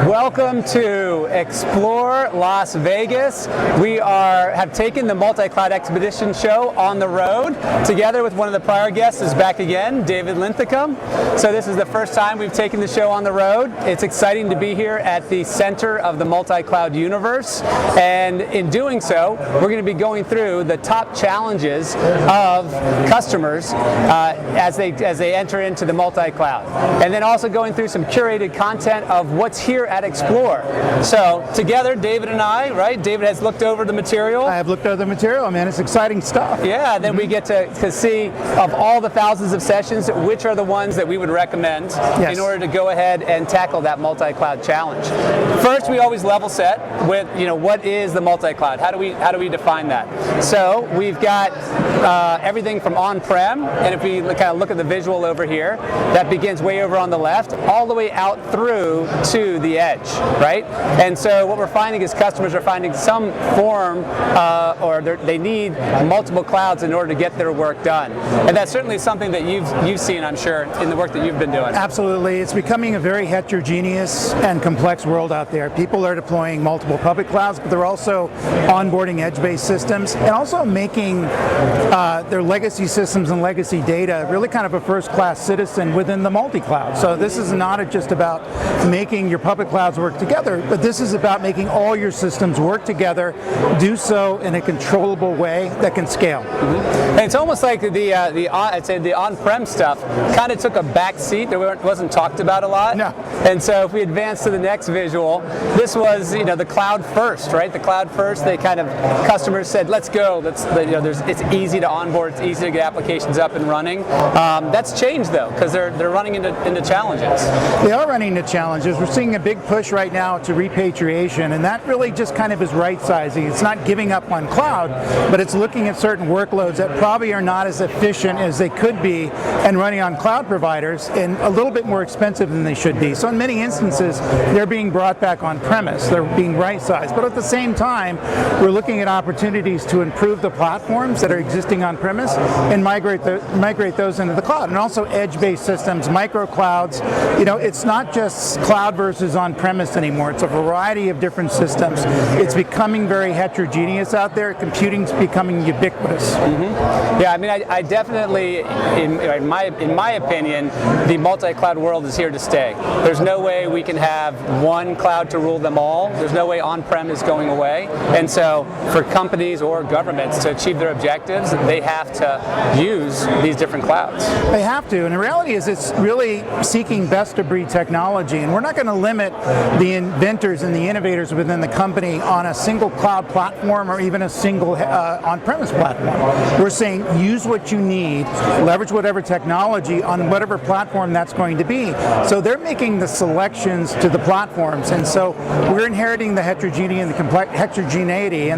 Welcome to Explore Las Vegas. We have taken the Multi-Cloud Expedition Show on the road. Together with one of the prior guests is back again, David Linthicum. So this is the first time we've taken the show on the road. It's exciting to be here at the center of the multi-cloud universe. And in doing so, we're going to be going through the top challenges of customers as they enter into the multi-cloud. And then also going through some curated content of what's here at Explore. So together, David and I, right? David has looked over the material. I have looked over the material, man. It's exciting stuff. Yeah, then we get to see of all the thousands of sessions, which are the ones that we would recommend in order to go ahead and tackle that multi-cloud challenge. First, we always level set with, what is the multi-cloud? How do we define that? So we've got everything from on-prem, and if we kind of look at the visual over here, that begins way over on the left, all the way out through to the edge, right? And so what we're finding is customers are finding some form or they need multiple clouds in order to get their work done. And that's certainly something that you've seen, I'm sure, in the work that you've been doing. Absolutely. It's becoming a very heterogeneous and complex world out there. People are deploying multiple public clouds, but they're also onboarding edge-based systems and also making their legacy systems and legacy data really kind of a first-class citizen within the multi-cloud. So this is not just about making your public clouds work together, but this is about making all your systems work together, do so in a controllable way that can scale. And it's almost like I'd say the on-prem stuff kind of took a back seat. It wasn't talked about a lot. No. And so if we advance to the next visual, this was the cloud first, right? The cloud first. They kind of customers said, let's go. It's easy to onboard. It's easy to get applications up and running. That's changed though, because they're running into challenges. They are running into challenges. We're seeing a big push right now to repatriation, and that really just kind of is right sizing. It's not giving up on cloud, but it's looking at certain workloads that probably are not as efficient as they could be and running on cloud providers and a little bit more expensive than they should be. So in many instances, they're being brought back on premise. They're being right sized. But at the same time, we're looking at opportunities to improve the platforms that are existing on premise and migrate those into the cloud. And also edge-based systems, micro clouds. It's not just cloud versus on-premise anymore. It's a variety of different systems. It's becoming very heterogeneous out there. Computing's becoming ubiquitous. Mm-hmm. Yeah, I mean, I definitely, in my opinion, the multi-cloud world is here to stay. There's no way we can have one cloud to rule them all. There's no way on-prem is going away. And so for companies or governments to achieve their objectives, they have to use these different clouds. They have to, and the reality is it's really seeking best-of-breed technology, and we're not going to limit the inventors and the innovators within the company on a single cloud platform or even a single on-premise platform. We're saying use what you need, leverage whatever technology on whatever platform that's going to be. So they're making the selections to the platforms, and so we're inheriting the heterogeneity and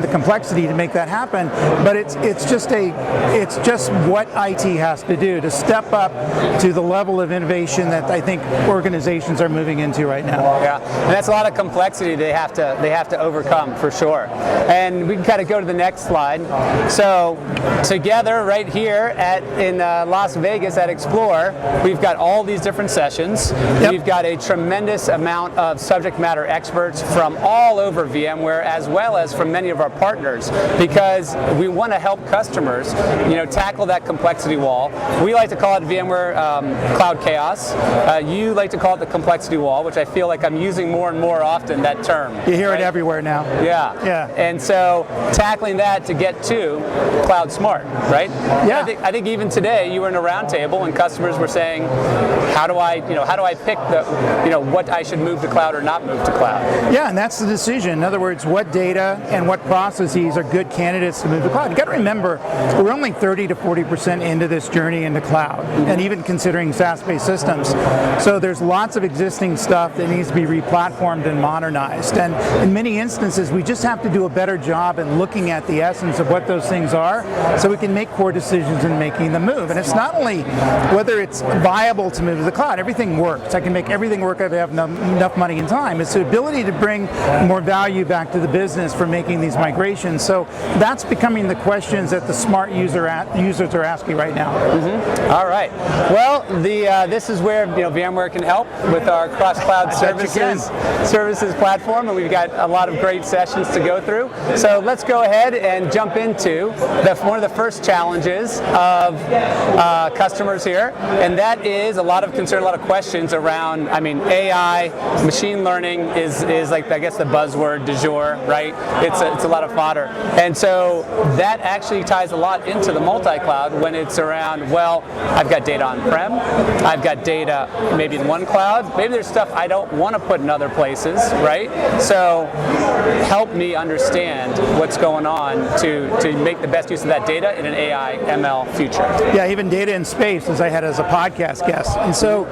the complexity to make that happen. But it's just what IT has to do to step up to the level of innovation that I think organizations are moving into right now. Yeah, and that's a lot of complexity they have to overcome for sure. And we can kind of go to the next slide. So together right here in Las Vegas at Explore, we've got all these different sessions. Yep. We've got a tremendous amount of subject matter experts from all over VMware as well as from many of our partners, because we want to help customers tackle that complexity wall. We like to call it VMware Cloud Chaos. You like to call it the complexity wall, which I feel like I'm using more and more often, that term. You hear it everywhere now. Yeah. Yeah. And so tackling that to get to Cloud Smart, right? Yeah. I think even today you were in a roundtable and customers were saying, how do I pick what I should move to cloud or not move to cloud? Yeah, and that's the decision. In other words, what data and what processes are good candidates to move to cloud. You got to remember, we're only 30 to 40% into this journey into cloud, and even considering SaaS-based systems. So there's lots of existing stuff that needs to be replatformed and modernized. And in many instances, we just have to do a better job in looking at at the essence of what those things are so we can make core decisions in making the move. And it's not only whether it's viable to move to the cloud. Everything works. I can make everything work if I have enough money and time. It's the ability to bring more value back to the business for making these migrations. So that's becoming the questions that the smart users are asking right now. All right. Well, this is where VMware can help with our Cross-Cloud Services platform, and we've got a lot of great sessions to go through. So let's go ahead and jump into one of the first challenges of customers here, and that is a lot of concern, a lot of questions around, AI, machine learning is like, I guess, the buzzword du jour, right? It's a lot of fodder. And so that actually ties a lot into the multi-cloud when it's around, well, I've got data on-prem, I've got data maybe in one cloud, maybe there's stuff I don't want to put in other places, right? So help me understand what's going on to make the best use of that data in an AI ML future. Yeah, even data in space, as I had as a podcast guest. And so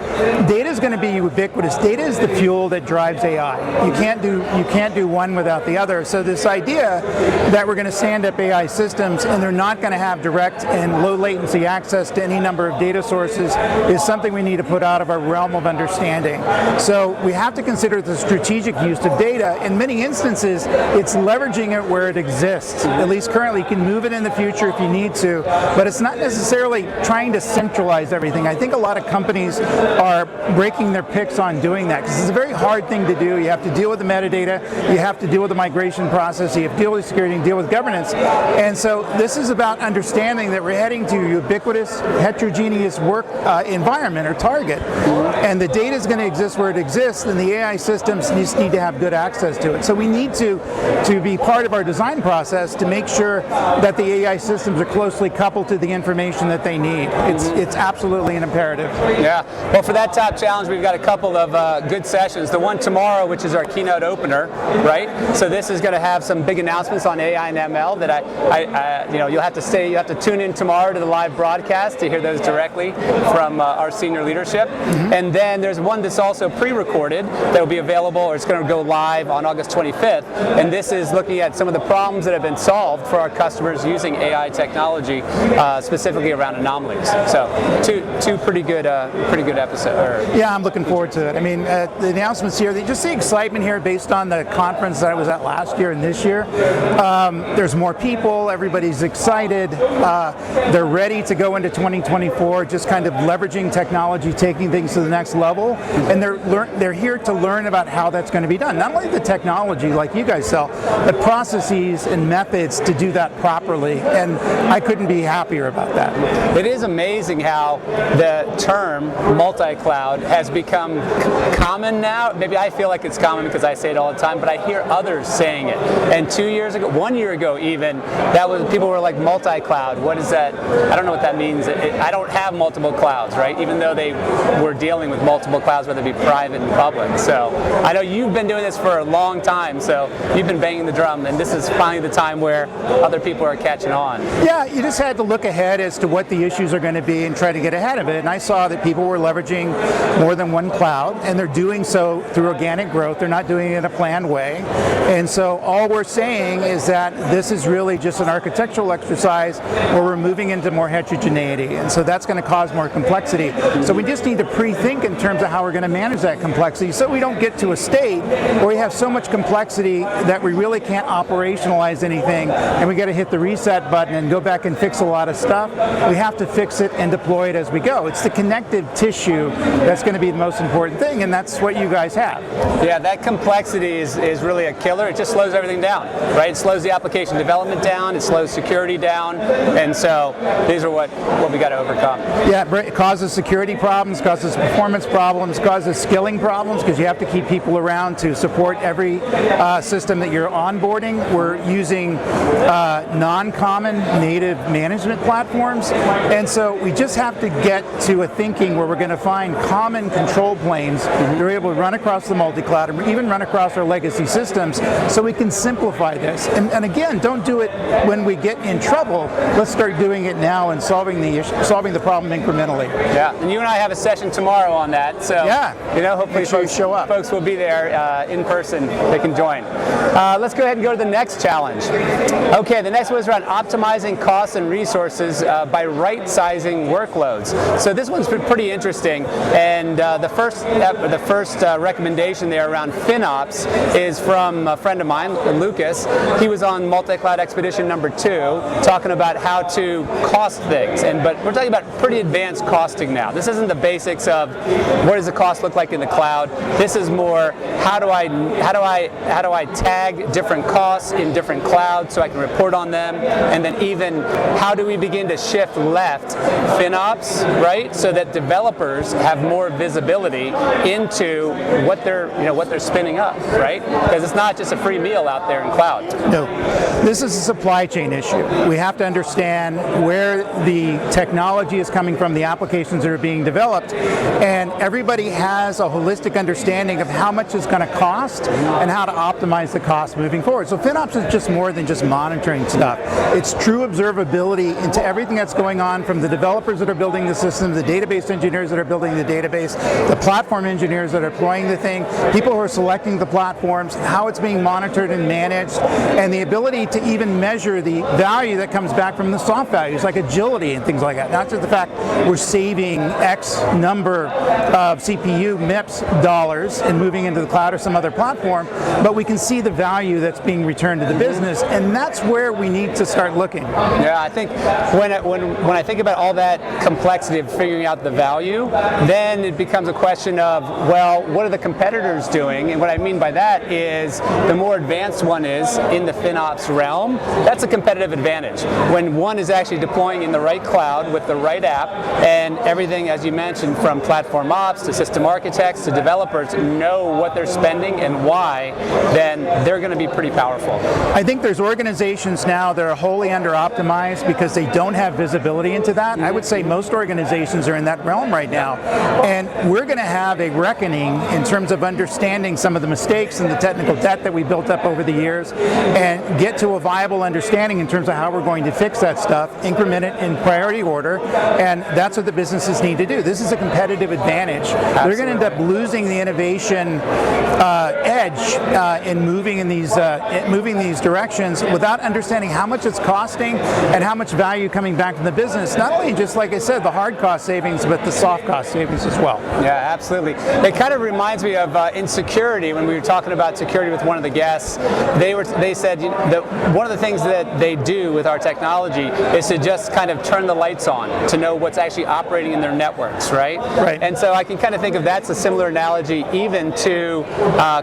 data is going to be ubiquitous. Data is the fuel that drives AI. You can't do one without the other. So this idea that we're going to stand up AI systems and they're not going to have direct and low latency access to any number of data sources is something we need to put out of our realm of understanding. So we have to consider the strategic use of data. In many instances, it's leveraging it where it exists. At least currently, you can move it in the future if you need to, but it's not necessarily trying to centralize everything. I think a lot of companies are breaking their picks on doing that because it's a very hard thing to do. You have to deal with the metadata, you have to deal with the migration process, you have to deal with security and deal with governance. And so this is about understanding that we're heading to ubiquitous, heterogeneous work environment or target. And the data is going to exist where it exists, and the AI systems just need to have good access to it. So we need to be part of our design process to make sure that the AI systems are closely coupled to the information that they need. It's absolutely an imperative. Yeah. Well, for that top challenge, we've got a couple of good sessions. The one tomorrow, which is our keynote opener, right? So this is going to have some big announcements on AI and ML that you'll have to tune in tomorrow to the live broadcast to hear those directly from our senior leadership. And then there's one that's also pre-recorded that will be available, or it's going to go live on August 25th. And this is looking at some of the problems that have been solved for our customers using AI technology, specifically around anomalies. So two pretty good episodes. Yeah, I'm looking forward to it. The announcements here, just the excitement here based on the conference that I was at last year and this year. There's more people, everybody's excited. They're ready to go into 2024, just kind of leveraging technology, taking things to the next level. And they're here to learn about how that's going to be done. Not only the technology, like you guys sell, but processes and methods to do that properly. And I couldn't be happier about that. It is amazing how the term multi-cloud has become common now. Maybe I feel like it's common because I say it all the time, but I hear others saying it. And 2 years ago, 1 year ago even, people were like, multi-cloud, what is that? I don't know what that means. I don't have multiple clouds, right? Even though they were dealing with multiple clouds, whether it be private and public. So I know you've been doing this for a long time, so you've been banging the drum, and this is finally the time where other people are catching on. Yeah, you just had to look ahead as to what the issues are going to be and try to get ahead of it. And I saw that people were leveraging more than one cloud, and they're doing so through organic growth. They're not doing it in a planned way. And so all we're saying is that this is really just an architectural exercise where we're moving into more heterogeneity. And so that's going to cause more complexity. So we just need to pre-think in terms of how we're going to manage that complexity so we don't get to a state where we have so much complexity that we really can't operationalize anything and we got to hit the reset button and go back and fix a lot of stuff. We have to fix it and deploy it as we go. It's the connective tissue that's going to be the most important thing, and that's what you guys have. Yeah, that complexity is really a killer. It just slows everything down, right? It slows the application development down, it slows security down, and so these are what we got to overcome. Yeah, it causes security problems, causes performance problems, causes skilling problems because you have to keep people around to support every system that you're onboarding. We're using non-common native management platforms, and so we just have to get to a thinking where we're going to find common control planes that are able to run across the multi-cloud and even run across our legacy systems so we can simplify this. And again, don't do it when we get in trouble. Let's start doing it now and solving the problem incrementally. Yeah, and you and I have a session tomorrow on that. So yeah, hopefully sure folks will be there in person. They can join. Let's go ahead and go to the next challenge. Okay, the next one is around optimizing costs and resources by right-sizing workloads. So this one's been pretty interesting, and the first recommendation there around FinOps is from a friend of mine, Lucas. He was on Multi-Cloud Expedition number 2, talking about how to cost things, but we're talking about pretty advanced costing now. This isn't the basics of what does the cost look like in the cloud. This is more how do I tag different costs in different clouds so I can report on them, and then even how do we begin to shift left FinOps, right, so that developers have more visibility into what they're spinning up, right? Because it's not just a free meal out there in cloud. No, this is a supply chain issue. We have to understand where the technology is coming from, the applications that are being developed, and everybody has a holistic understanding of how much it's going to cost and how to optimize the cost moving forward. So FinOps is just more than just monitoring stuff. It's true observability into everything that's going on, from the developers that are building the system, the database engineers that are building the database, the platform engineers that are deploying the thing, people who are selecting the platforms, how it's being monitored and managed, and the ability to even measure the value that comes back from the soft values like agility and things like that. Not just the fact we're saving X number of CPU MIPS dollars and moving into the cloud or some other platform, but we can see the value that's being returned to the business, and that's where we need to start looking. Yeah, I think when I think about all that complexity of figuring out the value, then it becomes a question of, well, what are the competitors doing? And what I mean by that is the more advanced one is in the FinOps realm, that's a competitive advantage. When one is actually deploying in the right cloud with the right app, and everything, as you mentioned, from platform ops to system architects to developers know what they're spending and why, then they're going to be pretty powerful. I think there's organizations now that are wholly under-optimized because they don't have visibility into that. I would say most organizations are in that realm right now, and we're going to have a reckoning in terms of understanding some of the mistakes and the technical debt that we built up over the years, and get to a viable understanding in terms of how we're going to fix that stuff, increment it in priority order, and that's what the businesses need to do. This is a competitive advantage. Absolutely. They're going to end up losing the innovation edge in moving in these directions without understanding how much it's costing and how much value coming back from the business. Not only just, like I said, the hard cost savings, but the soft cost savings as well. Yeah, absolutely. It kind of reminds me of in security, when we were talking about security with one of the guests. They said that one of the things that they do with our technology is to just kind of turn the lights on to know what's actually operating in their networks, right? Right. And so I can kind of think of that's a similar analogy even to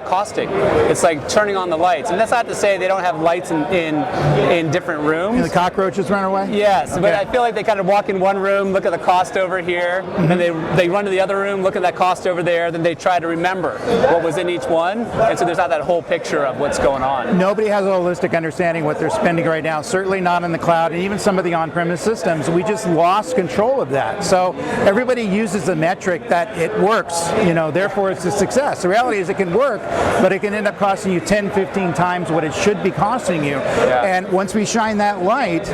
costing. It's like turning on the lights, and that's not to say they don't have lights in different rooms. And the cockroaches run away? Yes, okay. But I feel like they kind of walk in one room, look at the cost over here, and they run to the other room, look at that cost over there, then they try to remember what was in each one, and so there's not that whole picture of what's going on. Nobody has a holistic understanding what they're spending right now, certainly not in the cloud, and even some of the on-premise systems. We just lost control of that. So everybody uses the metric that it works, therefore it's a success. The reality is it can work, but it can end up costing you 10, 15 times what it should be costing you. Yeah. And once we shine that light,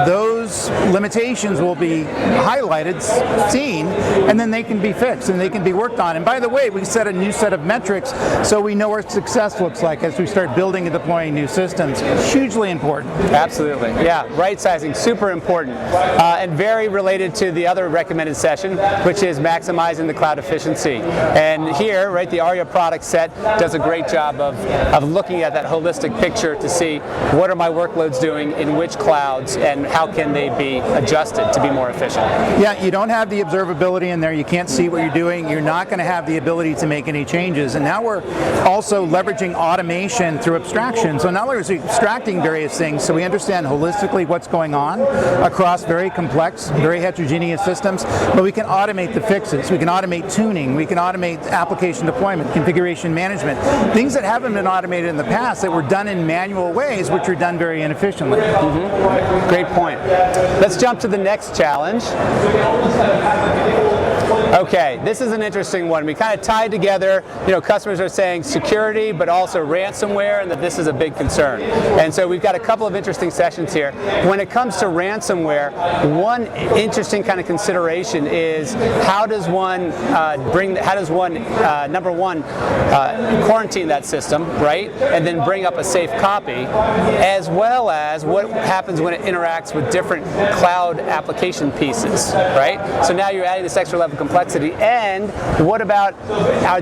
those limitations will be highlighted, seen, and then they can be fixed and they can be worked on. And by the way, we set a new set of metrics so we know what success looks like as we start building and deploying new systems. Hugely important. Absolutely. Yeah, right sizing, super important. And very related to the other recommended session, which is maximizing the cloud efficiency. And here, right, the ARIA product set does a great job of looking at that holistic picture to see what are my workloads doing in which clouds and how can they be adjusted to be more efficient. Yeah, you don't have the observability in there. You can't see what you're doing. You're not going to have the ability to make any changes. And now we're also leveraging automation through abstraction. So not only are we extracting various things, so we understand holistically what's going on across very complex, very heterogeneous systems, but we can automate the fixes. We can automate tuning. We can automate application deployment, configuration management, things that haven't been automated in the past that were done in manual ways, which were done very inefficiently. Great point. Let's jump to the next challenge. Okay, this is an interesting one. We kind of tied together, customers are saying security, but also ransomware, and that this is a big concern. And so we've got a couple of interesting sessions here. When it comes to ransomware, one interesting kind of consideration is how does one number one, quarantine that system, right? And then bring up a safe copy, as well as what happens when it interacts with different cloud application pieces, right? So now you're adding this extra level of complexity. And what about,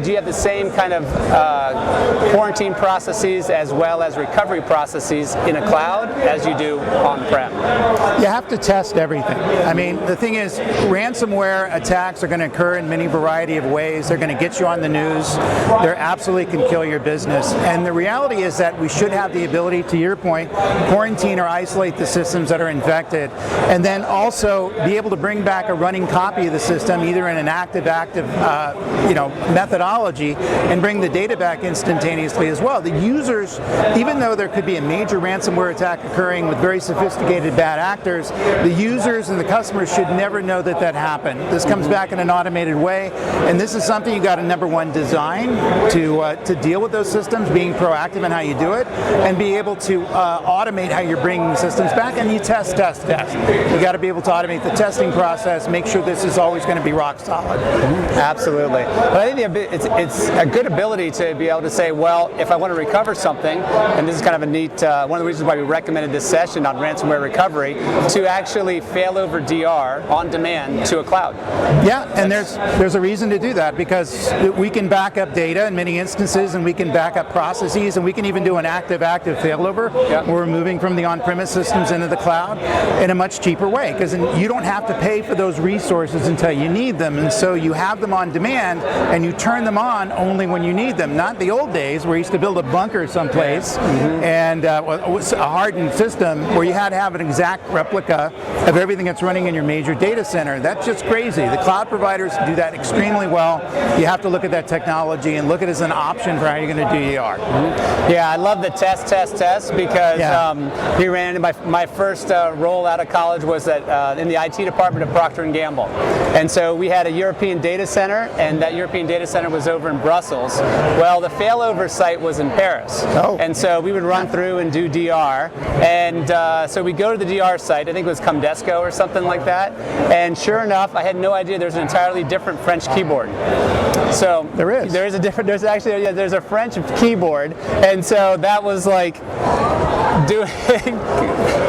do you have the same kind of quarantine processes as well as recovery processes in a cloud as you do on-prem? You have to test everything. I mean, the thing is, ransomware attacks are going to occur in many variety of ways. They're going to get you on the news. They absolutely can kill your business. And the reality is that we should have the ability, to your point, quarantine or isolate the systems that are infected, and then also be able to bring back a running copy of the system, either in an active methodology, and bring the data back instantaneously as well. The users, even though there could be a major ransomware attack occurring with very sophisticated bad actors, the users and the customers should never know that that happened. This comes back in an automated way, and this is something you got to, number one, design to deal with those systems, being proactive in how you do it, and be able to automate how you're bringing the systems back, and you test. You got to be able to automate the testing process, make sure this is always going to be rock solid. Absolutely. But I think it's a good ability to be able to say, well, if I want to recover something, and this is kind of a neat, one of the reasons why we recommended this session on ransomware recovery, to actually fail over DR on demand to a cloud. Yeah, and there's a reason to do that, because we can back up data in many instances, and we can back up processes, and we can even do an active failover, where we're moving from the on-premise systems into the cloud in a much cheaper way, because you don't have to pay for those resources until you need them, and so you have them on demand, and you turn them on only when you need them. Not the old days where you used to build a bunker someplace and a hardened system where you had to have an exact replica of everything that's running in your major data center. That's just crazy. The cloud providers do that extremely well. You have to look at that technology and look at it as an option for how you're going to do ER. Yeah, I love the test, because we ran into my first role out of college was in the IT department of Procter & Gamble. And so we had a European data center, and that European data center was over in Brussels. Well, the failover site was in Paris. And so we would run through and do DR. And so we go to the DR site, I think it was Comdesco or something like that. And sure enough, I had no idea there's an entirely different French keyboard. So there's a French keyboard. And so that was like doing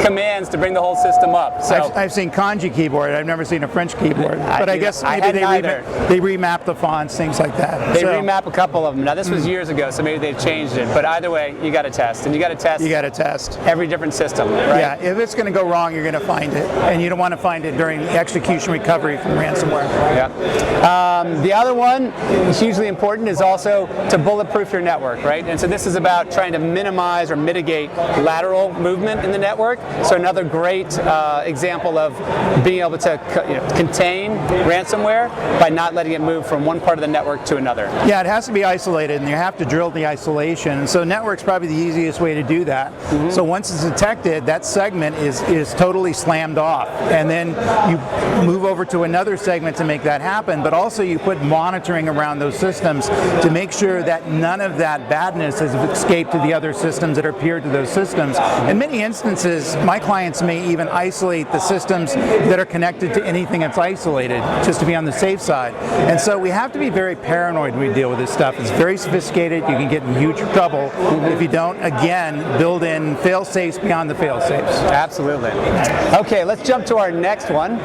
commands to bring the whole system up. So I've seen kanji keyboard. I've never seen a French keyboard. But I guess maybe they remap the fonts, things like that. They remap a couple of them. Now this was years ago, so maybe they've changed it. But either way, you got to test, and you got to test every different system. Right? Yeah, if it's going to go wrong, you're going to find it, and you don't want to find it during the execution recovery from ransomware. Yeah. The other one, hugely important, is also to bulletproof your network, right? And so this is about trying to minimize or mitigate lateral movement in the network. So another great example of being able to contain ransomware by not letting it move from one part of the network to another. Yeah, it has to be isolated, and you have to drill the isolation. So network's probably the easiest way to do that. So once it's detected, that segment is totally slammed off, and then you move over to another segment to make that happen, but also you put monitoring around those systems to make sure that none of that badness has escaped to the other systems that are peered to those systems. In many instances, my clients may even isolate the systems that are connected to anything that's isolated, just to be on the safe side. And so we have to be very paranoid when we deal with this stuff. It's very sophisticated. You can get in huge trouble if you don't, again, build in fail-safes beyond the fail-safes. Absolutely. Okay, let's jump to our next one.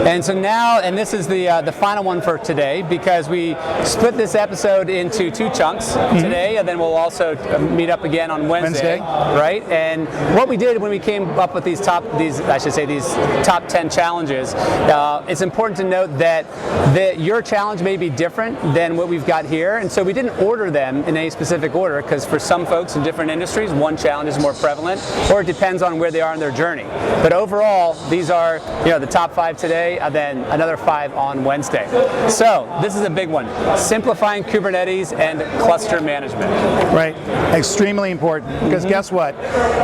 And so now, and this is the final one for today, because we split this episode into two chunks today, and then we'll also meet up again on Wednesday, right? And what we did when we came up with these top 10 challenges, it's important to note that your challenge may be different than what we've got here, and so we didn't order them in any specific order, because for some folks in different industries, one challenge is more prevalent, or it depends on where they are in their journey. But overall, these are the top 5 today. Tuesday, and then another 5 on Wednesday. So this is a big one, simplifying Kubernetes and cluster management. Right, extremely important, because guess what?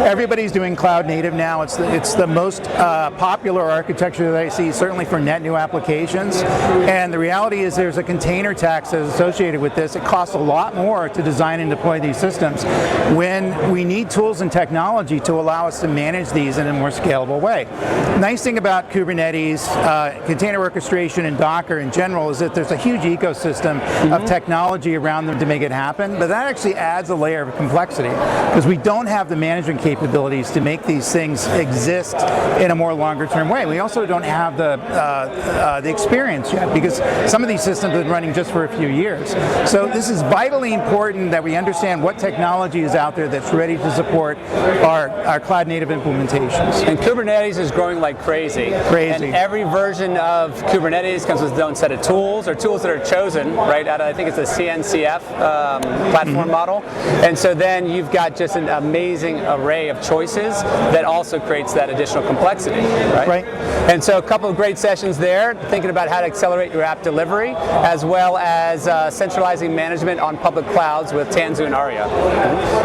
Everybody's doing cloud native now. It's the most popular architecture that I see, certainly for net new applications. And the reality is there's a container tax that's associated with this. It costs a lot more to design and deploy these systems when we need tools and technology to allow us to manage these in a more scalable way. Nice thing about Kubernetes, container orchestration, and Docker in general is that there's a huge ecosystem of technology around them to make it happen, but that actually adds a layer of complexity because we don't have the management capabilities to make these things exist in a more longer term way. We also don't have the experience yet because some of these systems have been running just for a few years. So this is vitally important that we understand what technology is out there that's ready to support our cloud native implementations. And Kubernetes is growing like crazy. And every version of Kubernetes comes with its own set of tools, or tools that are chosen, right, out of, I think it's a CNCF platform model. And so then you've got just an amazing array of choices that also creates that additional complexity, right? And so a couple of great sessions there, thinking about how to accelerate your app delivery, as well as centralizing management on public clouds with Tanzu and Aria.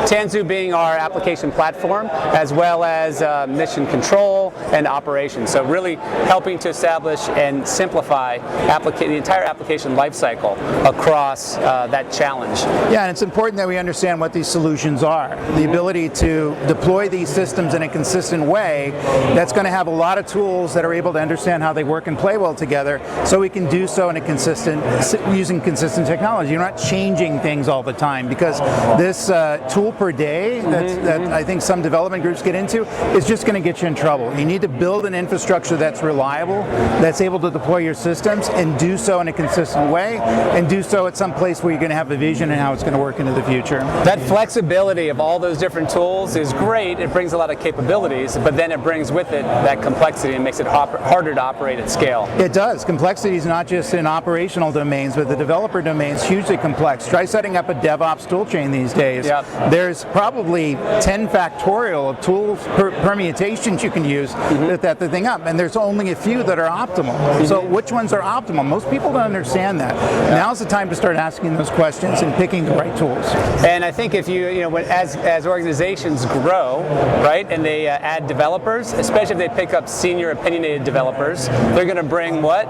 Tanzu being our application platform, as well as mission control and operations. So really helping to establish and simplify the entire application lifecycle across that challenge. Yeah, and it's important that we understand what these solutions are. The ability to deploy these systems in a consistent way, that's going to have a lot of tools that are able to understand how they work and play well together, so we can do so in a using consistent technology. You're not changing things all the time, because this tool per day that I think some development groups get into is just going to get you in trouble. You need to build an infrastructure that's reliable, that's able to deploy your systems and do so in a consistent way, and do so at some place where you're going to have a vision and how it's going to work into the future. That flexibility of all those different tools is great. It brings a lot of capabilities, but then it brings with it that complexity and makes it harder to operate at scale. It does. Complexity is not just in operational domains, but the developer domain is hugely complex. Try setting up a DevOps toolchain these days. Yep. There's probably 10 factorial of tools permutations you can use to set the thing up, and there's only a few that are optimal. So which ones are optimal? Most people don't understand that. Now's the time to start asking those questions and picking the right tools. And I think if as organizations grow, right, and they add developers, especially if they pick up senior opinionated developers, they're going to bring what?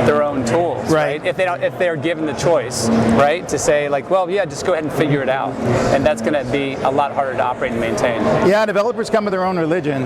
Their own tools, right? If they're given the choice, right, to say like, well, yeah, just go ahead and figure it out, and that's going to be a lot harder to operate and maintain. Yeah, developers come with their own religion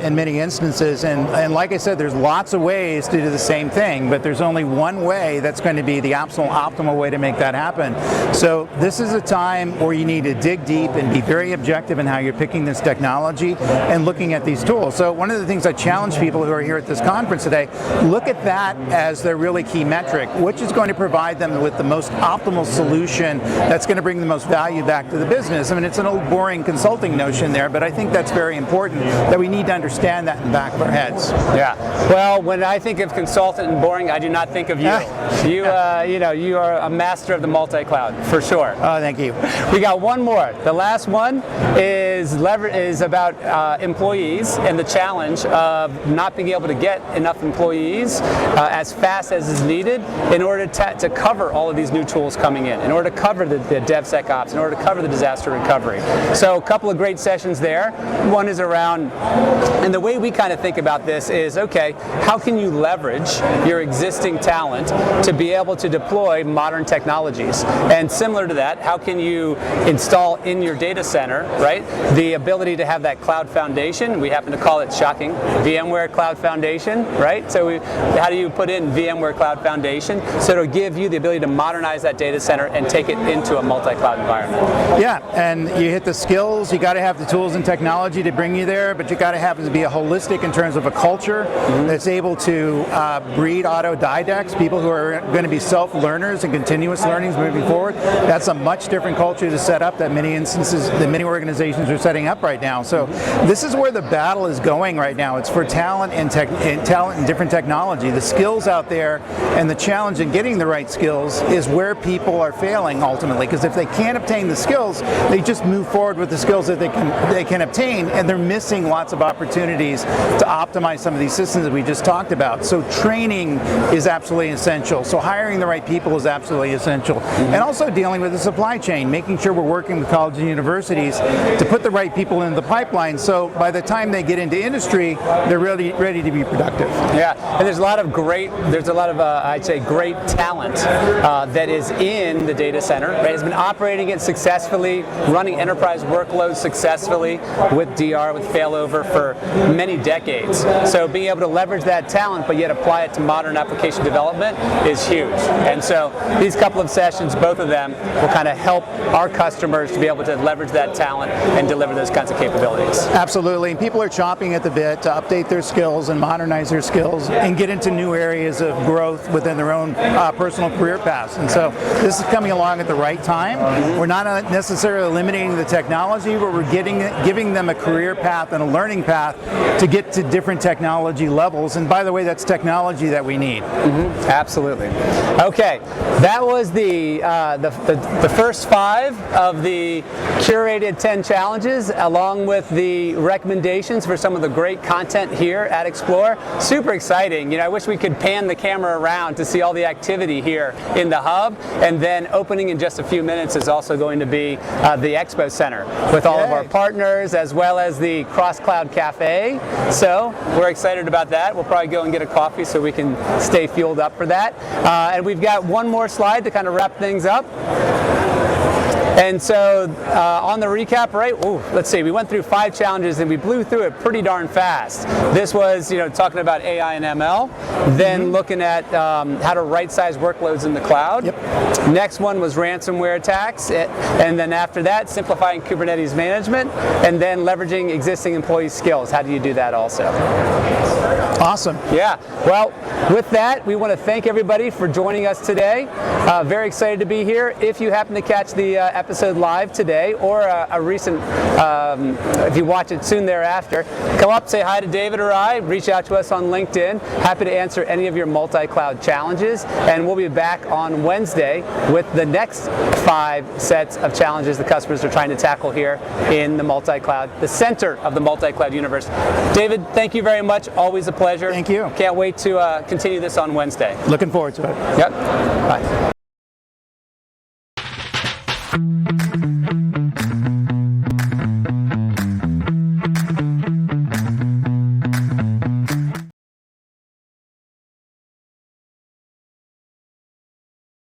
in many instances, and like I said, there's lots of ways to do the same thing, but there's only one way that's going to be the absolute optimal way to make that happen. So this is a time where you need to dig deep and be very objective in how you're picking this technology and looking at these tools. So one of the things I challenge people who are here at this conference today, look at that as their really key metric, which is going to provide them with the most optimal solution that's going to bring the most value back to the business. I mean, it's an old boring consulting notion there, but I think that's very important, that we need to understand that in the back of our heads. Yeah. Well, when I think of consultant and boring, I do not think of you. You are a master of the multi-cloud, for sure. Oh, thank you. We got one more. The last one is about employees and the challenge of not being able to get enough employees as fast as is needed in order to cover all of these new tools coming in order to cover the DevSecOps, in order to cover the disaster recovery. So a couple of great sessions there. One is around, and the way we kind of think about this is, okay, how can you leverage your existing talent to be able to deploy modern technologies? And similar to that, how can you install in your data center, right, the ability to have that cloud foundation? We happen to call it, shocking, VMware Cloud Foundation, right? So how do you put in VMware Cloud Foundation so it'll give you the ability to modernize that data center and take it into a multi-cloud environment? Yeah, and you hit the skills, you got to have the tools and technology to bring you there, but you got to have to be a holistic in terms of a culture that's able to breed autodidacts, people who are going to be self-learners and continuous learnings moving forward. That's a much different culture to set up that many organizations are setting up right now. So this is where the battle is going right now. It's for talent and talent in different technology. The skills out there and the challenge in getting the right skills is where people are failing ultimately, because if they can't obtain the skills, they just move forward with the skills that they can obtain, and they're missing lots of opportunities to optimize some of these systems that we just talked about. about. So training is absolutely essential. So hiring the right people is absolutely essential. And also dealing with the supply chain, making sure we're working with colleges and universities to put the right people in the pipeline, so by the time they get into industry, they're really ready to be productive. Yeah, and there's a lot of I'd say great talent that is in the data center, right? Has been operating it successfully, running enterprise workloads successfully with DR, with failover for many decades. So being able to leverage that talent but yet apply it to modern application development is huge. And so these couple of sessions, both of them, will kind of help our customers to be able to leverage that talent and deliver those kinds of capabilities. Absolutely, and people are chomping at the bit to update their skills and modernize their skills and get into new areas of growth within their own personal career paths. And so this is coming along at the right time. We're not necessarily eliminating the technology, but we're giving them a career path and a learning path to get to different technology levels. And by the way, that's technology that we need. Absolutely. Okay, that was the first 5 of the curated 10 challenges, along with the recommendations for some of the great content here at Explore. Super exciting. You know, I wish we could pan the camera around to see all the activity here in the hub, and then opening in just a few minutes is also going to be the Expo Center with all of our partners, as well as the Cross-Cloud Cafe. So we're excited about that. We'll probably go and get a coffee so we can stay fueled up for that. And we've got one more slide to kind of wrap things up. And so on the recap, right, let's see, we went through 5 challenges and we blew through it pretty darn fast. This was, talking about AI and ML, then looking at how to right-size workloads in the cloud. Next one was ransomware attacks, and then after that, simplifying Kubernetes management, and then leveraging existing employee skills. How do you do that also? Awesome. Yeah. Well, with that, we want to thank everybody for joining us today. Very excited to be here. If you happen to catch the episode live today, or a recent, if you watch it soon thereafter, come up, say hi to David or I, reach out to us on LinkedIn. Happy to answer any of your multi-cloud challenges, and we'll be back on Wednesday with the next 5 sets of challenges the customers are trying to tackle here in the multi-cloud, the center of the multi-cloud universe. David, thank you very much. Always a pleasure. Thank you. Can't wait to continue this on Wednesday. Looking forward to it. Yep. Bye.